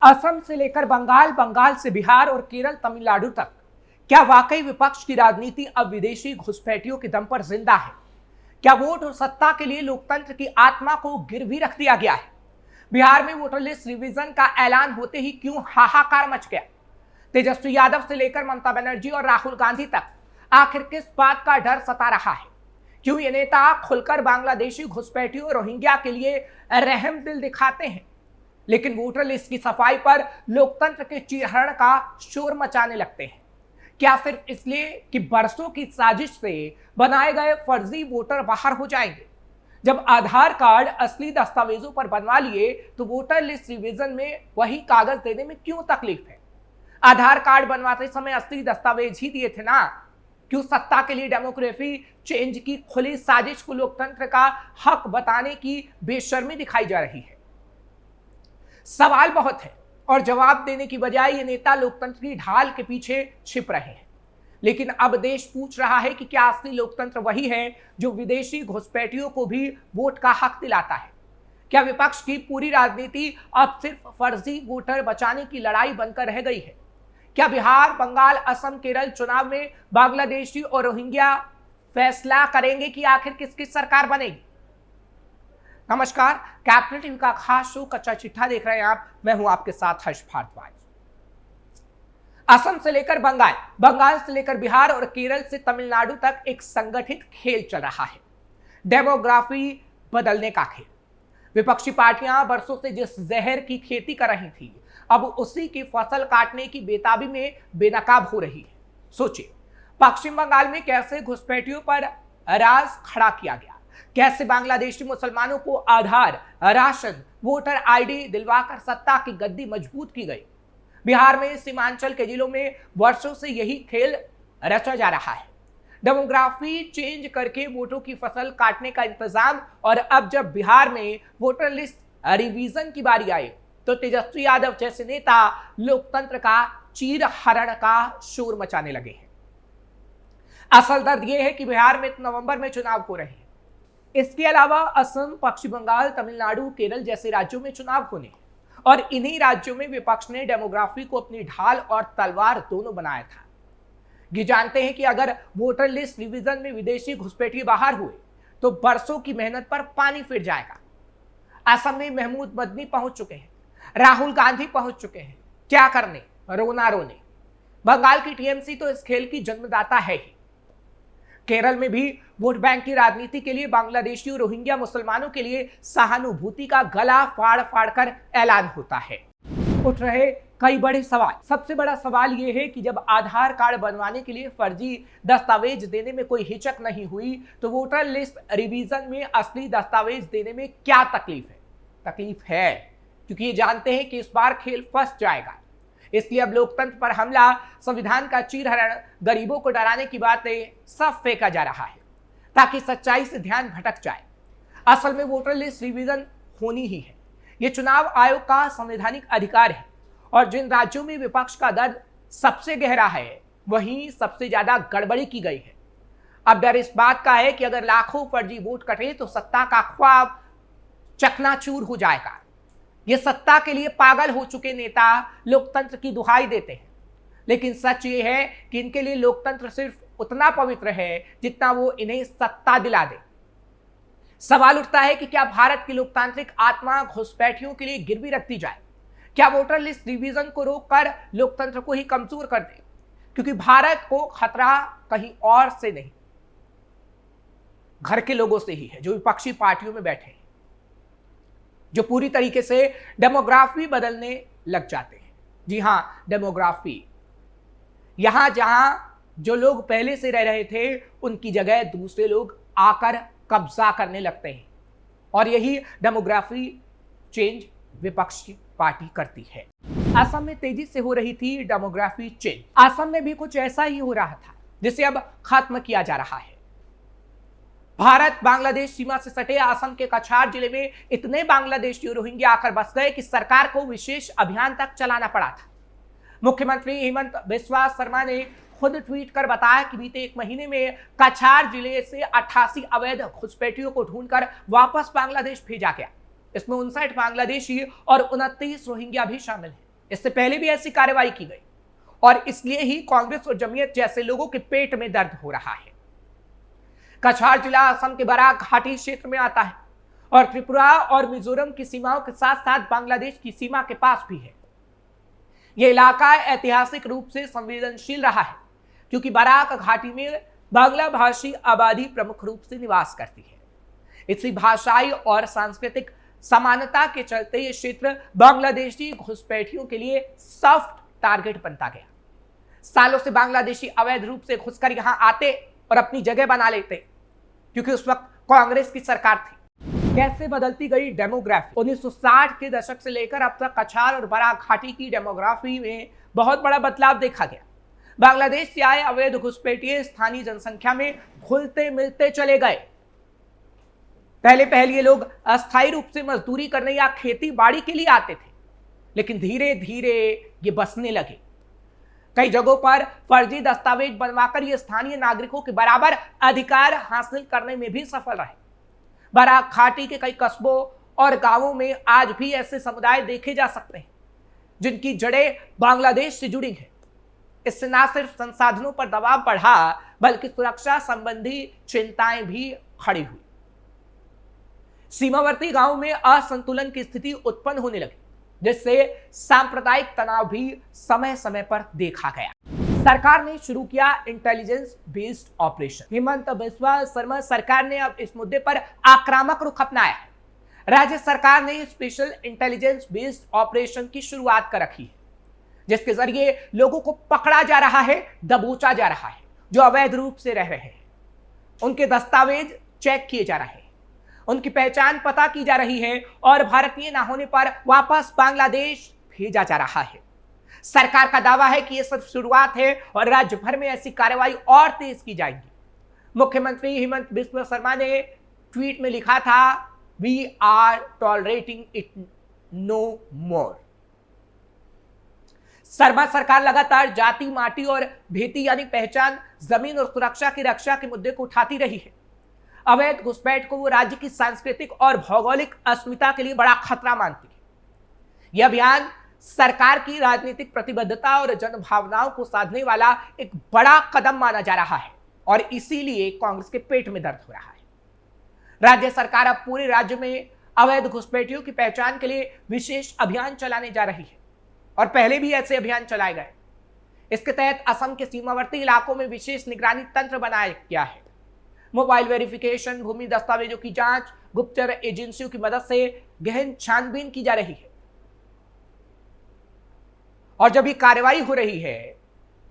असम से लेकर बंगाल, बंगाल से बिहार और केरल तमिलनाडु तक, क्या वाकई विपक्ष की राजनीति अब विदेशी घुसपैठियों के दम पर जिंदा है? क्या वोट और सत्ता के लिए लोकतंत्र की आत्मा को गिरवी रख दिया गया है? बिहार में वोटर लिस्ट रिवीजन का ऐलान होते ही क्यों हाहाकार मच गया? तेजस्वी यादव से लेकर ममता बनर्जी और राहुल गांधी तक आखिर किस बात का डर सता रहा है? क्यों ये नेता खुलकर बांग्लादेशी घुसपैठियों रोहिंग्या के लिए रहम दिल दिखाते हैं, लेकिन वोटर लिस्ट की सफाई पर लोकतंत्र के चीरहरण का शोर मचाने लगते हैं? क्या सिर्फ इसलिए कि बरसों की साजिश से बनाए गए फर्जी वोटर बाहर हो जाएंगे? जब आधार कार्ड असली दस्तावेजों पर बनवा लिए तो वोटर लिस्ट रिवीजन में वही कागज देने में क्यों तकलीफ है? आधार कार्ड बनवाते समय असली दस्तावेज ही दिए थे ना। क्यों सत्ता के लिए डेमोग्राफी चेंज की खुली साजिश को लोकतंत्र का हक बताने की बेशर्मी दिखाई जा रही है? सवाल बहुत है और जवाब देने की बजाय ये नेता लोकतंत्र की ढाल के पीछे छिप रहे हैं। लेकिन अब देश पूछ रहा है कि क्या असली लोकतंत्र वही है जो विदेशी घुसपैठियों को भी वोट का हक दिलाता है? क्या विपक्ष की पूरी राजनीति अब सिर्फ फर्जी वोटर बचाने की लड़ाई बनकर रह गई है? क्या बिहार, बंगाल, असम, केरल चुनाव में बांग्लादेशी और रोहिंग्या फैसला करेंगे कि आखिर किसकी सरकार बनेगी? नमस्कार, कैपिटल टीवी का खास शो कच्चा चिट्ठा देख रहे हैं आप। मैं हूं आपके साथ हर्ष भारद्वाज। असम से लेकर बंगाल, बंगाल से लेकर बिहार और केरल से तमिलनाडु तक एक संगठित खेल चल रहा है, डेमोग्राफी बदलने का खेल। विपक्षी पार्टियां बरसों से जिस जहर की खेती कर रही थी, अब उसी की फसल काटने की बेताबी में बेनकाब हो रही है। सोचिए, पश्चिम बंगाल में कैसे घुसपैठियों पर राज खड़ा किया गया, कैसे बांग्लादेशी मुसलमानों को आधार, राशन, वोटर आईडी दिलवाकर सत्ता की गद्दी मजबूत की गई। बिहार में सीमांचल के जिलों में वर्षों से यही खेल रचा जा रहा है, डेमोग्राफी चेंज करके वोटों की फसल काटने का इंतजाम। और अब जब बिहार में वोटर लिस्ट रिवीजन की बारी आई तो तेजस्वी यादव जैसे नेता लोकतंत्र का चीरहरण का शोर मचाने लगे हैं। असल दर्द यह है कि बिहार में नवंबर में चुनाव हो रहे हैं। इसके अलावा असम, पश्चिम बंगाल, तमिलनाडु, केरल जैसे राज्यों में चुनाव होने हैं और इन्हीं राज्यों में विपक्ष ने डेमोग्राफी को अपनी ढाल और तलवार दोनों बनाया था। ये जानते हैं कि अगर वोटर लिस्ट रिवीजन में विदेशी घुसपैठिए बाहर हुए तो बरसों की मेहनत पर पानी फिर जाएगा। असम में महमूद मदनी पहुंच चुके हैं, राहुल गांधी पहुंच चुके हैं। क्या करने, रोना रोने। बंगाल की टीएमसी तो इस खेल की जन्मदाता है ही। केरल में भी वोट बैंक की राजनीति के लिए बांग्लादेशी और रोहिंग्या मुसलमानों के लिए सहानुभूति का गला फाड़ फाड़ कर ऐलान होता है। उठ रहे कई बड़े सवाल। सबसे बड़ा सवाल यह है कि जब आधार कार्ड बनवाने के लिए फर्जी दस्तावेज देने में कोई हिचक नहीं हुई तो वोटर लिस्ट रिवीजन में असली दस्तावेज देने में क्या तकलीफ है? तकलीफ है क्योंकि ये जानते हैं कि इस बार खेल फंस जाएगा। इसलिए अब लोकतंत्र पर हमला, संविधान का चीरहरण, गरीबों को डराने की बातें सब फेंका जा रहा है ताकि सच्चाई से ध्यान भटक जाए। असल में वोटर लिस्ट रिवीजन होनी ही है। यह चुनाव आयोग का संवैधानिक अधिकार है और जिन राज्यों में विपक्ष का दर्द सबसे गहरा है वहीं सबसे ज्यादा गड़बड़ी की गई है। अब डर इस बात का है कि अगर लाखों फर्जी वोट कटे तो सत्ता का ख्वाब चकनाचूर हो जाएगा। ये सत्ता के लिए पागल हो चुके नेता लोकतंत्र की दुहाई देते हैं, लेकिन सच ये है कि इनके लिए लोकतंत्र सिर्फ उतना पवित्र है जितना वो इन्हें सत्ता दिला दे। सवाल उठता है कि क्या भारत की लोकतांत्रिक आत्मा घुसपैठियों के लिए गिरवी रख दी जाए? क्या वोटर लिस्ट रिवीजन को रोककर लोकतंत्र को ही कमजोर कर दे? क्योंकि भारत को खतरा कहीं और से नहीं, घर के लोगों से ही है जो विपक्षी पार्टियों में बैठे हैं, जो पूरी तरीके से डेमोग्राफी बदलने लग जाते हैं। जी हां, डेमोग्राफी। यहां जहां जो लोग पहले से रह रहे थे उनकी जगह दूसरे लोग आकर कब्जा करने लगते हैं और यही डेमोग्राफी चेंज विपक्ष की पार्टी करती है। असम में तेजी से हो रही थी डेमोग्राफी चेंज। असम में भी कुछ ऐसा ही हो रहा था जिसे अब खत्म किया जा रहा है। भारत बांग्लादेश सीमा से सटे असम के कछार जिले में इतने बांग्लादेशी रोहिंग्या आकर बस गए कि सरकार को विशेष अभियान तक चलाना पड़ा था। मुख्यमंत्री हेमंत बिस्वा शर्मा ने खुद ट्वीट कर बताया कि बीते एक महीने में कछार जिले से 88 अवैध घुसपैठियों को ढूंढकर वापस बांग्लादेश भेजा गया। इसमें 59 बांग्लादेशी और 29 रोहिंग्या भी शामिल हैं। इससे पहले भी ऐसी कार्रवाई की गई और इसलिए ही कांग्रेस और जमीयत जैसे लोगों के पेट में दर्द हो रहा है। कछार जिला असम के बराक घाटी क्षेत्र में आता है और त्रिपुरा और मिजोरम की सीमाओं के साथ साथ बांग्लादेश की सीमा के पास भी है। यह इलाका ऐतिहासिक रूप से संवेदनशील रहा है क्योंकि बराक घाटी में बांग्ला भाषी आबादी प्रमुख रूप से निवास करती है। इसी भाषाई और सांस्कृतिक समानता के चलते यह क्षेत्र बांग्लादेशी घुसपैठियों के लिए सॉफ्ट टारगेट बनता गया। सालों से बांग्लादेशी अवैध रूप से घुसकर यहां आते और अपनी जगह बना लेते क्योंकि उस वक्त कांग्रेस की सरकार थी। कैसे बदलती गई डेमोग्राफी। 1960 के दशक से लेकर अब तक कछार और बराक घाटी की डेमोग्राफी में बहुत बड़ा बदलाव देखा गया। बांग्लादेश से आए अवैध घुसपैठिए स्थानीय जनसंख्या में घुलते मिलते चले गए। पहले ये लोग अस्थायी रूप से मजदूरी करने या खेती बाड़ी के लिए आते थे, लेकिन धीरे धीरे ये बसने लगे। कई जगहों पर फर्जी दस्तावेज बनवाकर ये स्थानीय नागरिकों के बराबर अधिकार हासिल करने में भी सफल रहे। बराक घाटी के कई कस्बों और गांवों में आज भी ऐसे समुदाय देखे जा सकते हैं जिनकी जड़ें बांग्लादेश से जुड़ी हैं। इससे न सिर्फ संसाधनों पर दबाव बढ़ा बल्कि सुरक्षा संबंधी चिंताएं भी खड़ी हुई। सीमावर्ती गांवों में असंतुलन की स्थिति उत्पन्न होने लगी जिससे सांप्रदायिक तनाव भी समय समय पर देखा गया। सरकार ने शुरू किया intelligence based operation. Hemant Biswa Sharma सरकार ने अब इस मुद्दे पर आक्रामक रुख अपनाया है। राज्य सरकार ने स्पेशल इंटेलिजेंस बेस्ड ऑपरेशन की शुरुआत कर रखी है जिसके जरिए लोगों को पकड़ा जा रहा है, दबोचा जा रहा है जो अवैध रूप से रह रहे हैं। उनके दस्तावेज चेक किए जा रहे हैं, उनकी पहचान पता की जा रही है और भारतीय ना होने पर वापस बांग्लादेश भेजा जा रहा है। सरकार का दावा है कि यह सिर्फ शुरुआत है और राज्य भर में ऐसी कार्रवाई और तेज की जाएगी। मुख्यमंत्री हेमंत बिस्वा शर्मा ने ट्वीट में लिखा था, we are tolerating it no more. Sharma सरकार लगातार जाति, माटी और भेती यानी पहचान, जमीन और सुरक्षा की रक्षा के मुद्दे को उठाती रही है। अवैध घुसपैठ को वो राज्य की सांस्कृतिक और भौगोलिक अस्मिता के लिए बड़ा खतरा मानती है। यह अभियान सरकार की राजनीतिक प्रतिबद्धता और जनभावनाओं को साधने वाला एक बड़ा कदम माना जा रहा है और इसीलिए कांग्रेस के पेट में दर्द हो रहा है। राज्य सरकार अब पूरे राज्य में अवैध घुसपैठियों की पहचान के लिए विशेष अभियान चलाने जा रही है और पहले भी ऐसे अभियान चलाए गए। इसके तहत असम के सीमावर्ती इलाकों में विशेष निगरानी तंत्र बनाया गया है। मोबाइल वेरिफिकेशन, भूमि दस्तावेजों की जांच, गुप्तचर एजेंसियों की मदद से गहन छानबीन की जा रही है। और जब ये कार्रवाई हो रही है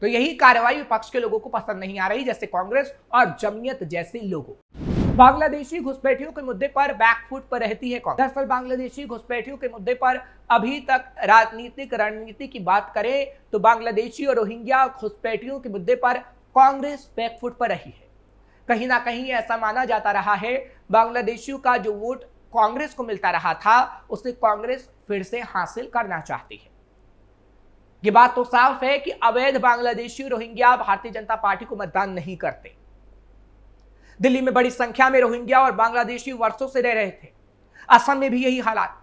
तो यही कार्रवाई विपक्ष के लोगों को पसंद नहीं आ रही, जैसे कांग्रेस और जमीयत जैसे लोगों। बांग्लादेशी घुसपैठियों के मुद्दे पर बैकफुट पर रहती है कांग्रेस। दरअसल बांग्लादेशी घुसपैठियों के मुद्दे पर अभी तक राजनीतिक रणनीति की बात करें तो बांग्लादेशी और रोहिंग्या घुसपैठियों के मुद्दे पर कांग्रेस बैकफुट पर रही है। कहीं ना कहीं ऐसा माना जाता रहा है बांग्लादेशियों का जो वोट कांग्रेस को मिलता रहा था उसे कांग्रेस फिर से हासिल करना चाहती है। ये बात तो साफ है कि अवैध बांग्लादेशी रोहिंग्या भारतीय जनता पार्टी को मतदान नहीं करते। दिल्ली में बड़ी संख्या में रोहिंग्या और बांग्लादेशी वर्षों से रह रहे थे। असम में भी यही हालात।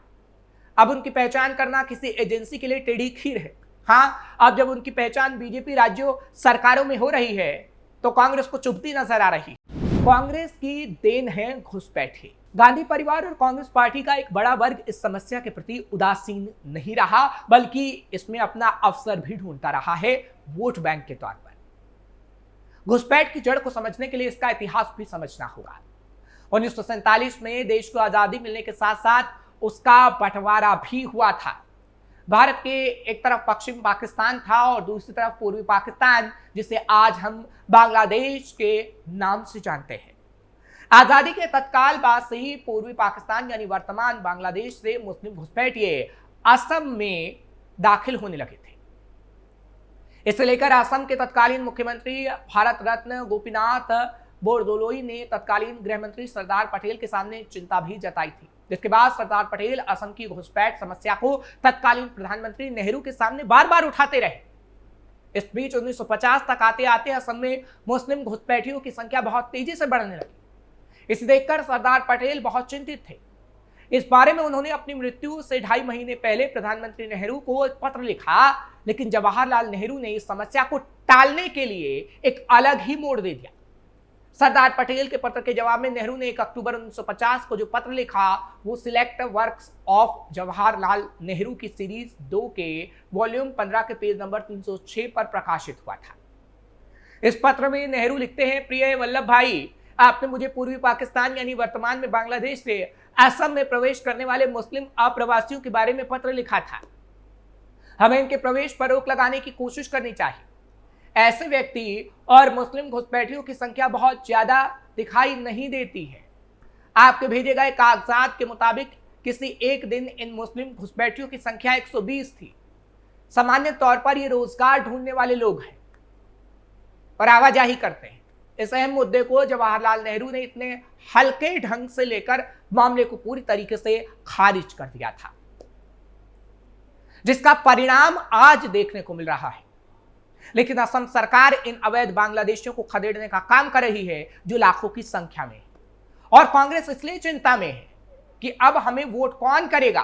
अब उनकी पहचान करना किसी एजेंसी के लिए टेढ़ी खीर है। हाँ, अब जब उनकी पहचान बीजेपी राज्यों सरकारों में हो रही है तो कांग्रेस को चुभती नजर आ रही। कांग्रेस की देन है घुसपैठिए। गांधी परिवार और कांग्रेस पार्टी का एक बड़ा वर्ग इस समस्या के प्रति उदासीन नहीं रहा बल्कि इसमें अपना अवसर भी ढूंढता रहा है वोट बैंक के तौर पर। घुसपैठ की जड़ को समझने के लिए इसका इतिहास भी समझना होगा। 1947 में देश को आजादी मिलने के साथ साथ उसका बंटवारा भी हुआ था। भारत के एक तरफ पश्चिम पाकिस्तान था और दूसरी तरफ पूर्वी पाकिस्तान, जिसे आज हम बांग्लादेश के नाम से जानते हैं। आजादी के तत्काल बाद से ही पूर्वी पाकिस्तान यानी वर्तमान बांग्लादेश से मुस्लिम घुसपैठिए असम में दाखिल होने लगे थे। इसे लेकर असम के तत्कालीन मुख्यमंत्री भारत रत्न गोपीनाथ बोरदोलोई ने तत्कालीन गृह मंत्री सरदार पटेल के सामने चिंता भी जताई थी, जिसके बाद सरदार पटेल असम की घुसपैठ समस्या को तत्कालीन प्रधानमंत्री नेहरू के सामने बार बार उठाते रहे। इस बीच 1950 तक आते आते असम में मुस्लिम घुसपैठियों की संख्या बहुत तेजी से बढ़ने लगी। इसे देखकर सरदार पटेल बहुत चिंतित थे। इस बारे में उन्होंने अपनी मृत्यु से 2.5 महीने पहले प्रधानमंत्री नेहरू को एक पत्र लिखा, लेकिन जवाहरलाल नेहरू ने इस समस्या को टालने के लिए एक अलग ही मोड़ दे दिया। सरदार पटेल के पत्र के जवाब में नेहरू ने 1 अक्टूबर 1950 को जो पत्र लिखा वो select works of Jawaharlal Nehru की सीरीज 2 के वॉल्यूम 15 के पेज नंबर 306 पर प्रकाशित हुआ था। इस पत्र में नेहरू लिखते हैं, प्रिय वल्लभ भाई, आपने मुझे पूर्वी पाकिस्तान यानी वर्तमान में बांग्लादेश से असम में प्रवेश करने वाले मुस्लिम अप्रवासियों के बारे में पत्र लिखा था। हमें इनके प्रवेश पर रोक लगाने की कोशिश करनी चाहिए। ऐसे व्यक्ति और मुस्लिम घुसपैठियों की संख्या बहुत ज्यादा दिखाई नहीं देती है। आपके भेजे गए कागजात के मुताबिक किसी एक दिन इन मुस्लिम घुसपैठियों की संख्या 120 थी। सामान्य तौर पर ये रोजगार ढूंढने वाले लोग हैं और आवाजाही करते हैं। इस अहम मुद्दे को जवाहरलाल नेहरू ने इतने हल्के ढंग से लेकर मामले को पूरी तरीके से खारिज कर दिया था, जिसका परिणाम आज देखने को मिल रहा है। लेकिन असम सरकार इन अवैध बांग्लादेशियों को खदेड़ने का काम कर रही है, जो लाखों की संख्या में है। और कांग्रेस इसलिए चिंता में है कि अब हमें वोट कौन करेगा,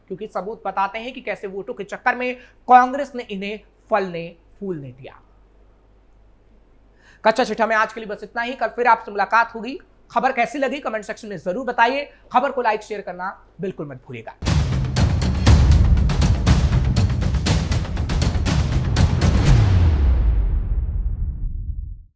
क्योंकि सबूत बताते हैं कि कैसे वोटों के चक्कर में कांग्रेस ने इन्हें फलने फूलने दिया। कच्चा चिट्ठा में आज के लिए बस इतना ही। कल फिर आपसे मुलाकात होगी। खबर कैसी लगी कमेंट सेक्शन में जरूर बताइए। खबर को लाइक शेयर करना बिल्कुल मत भूलिएगा।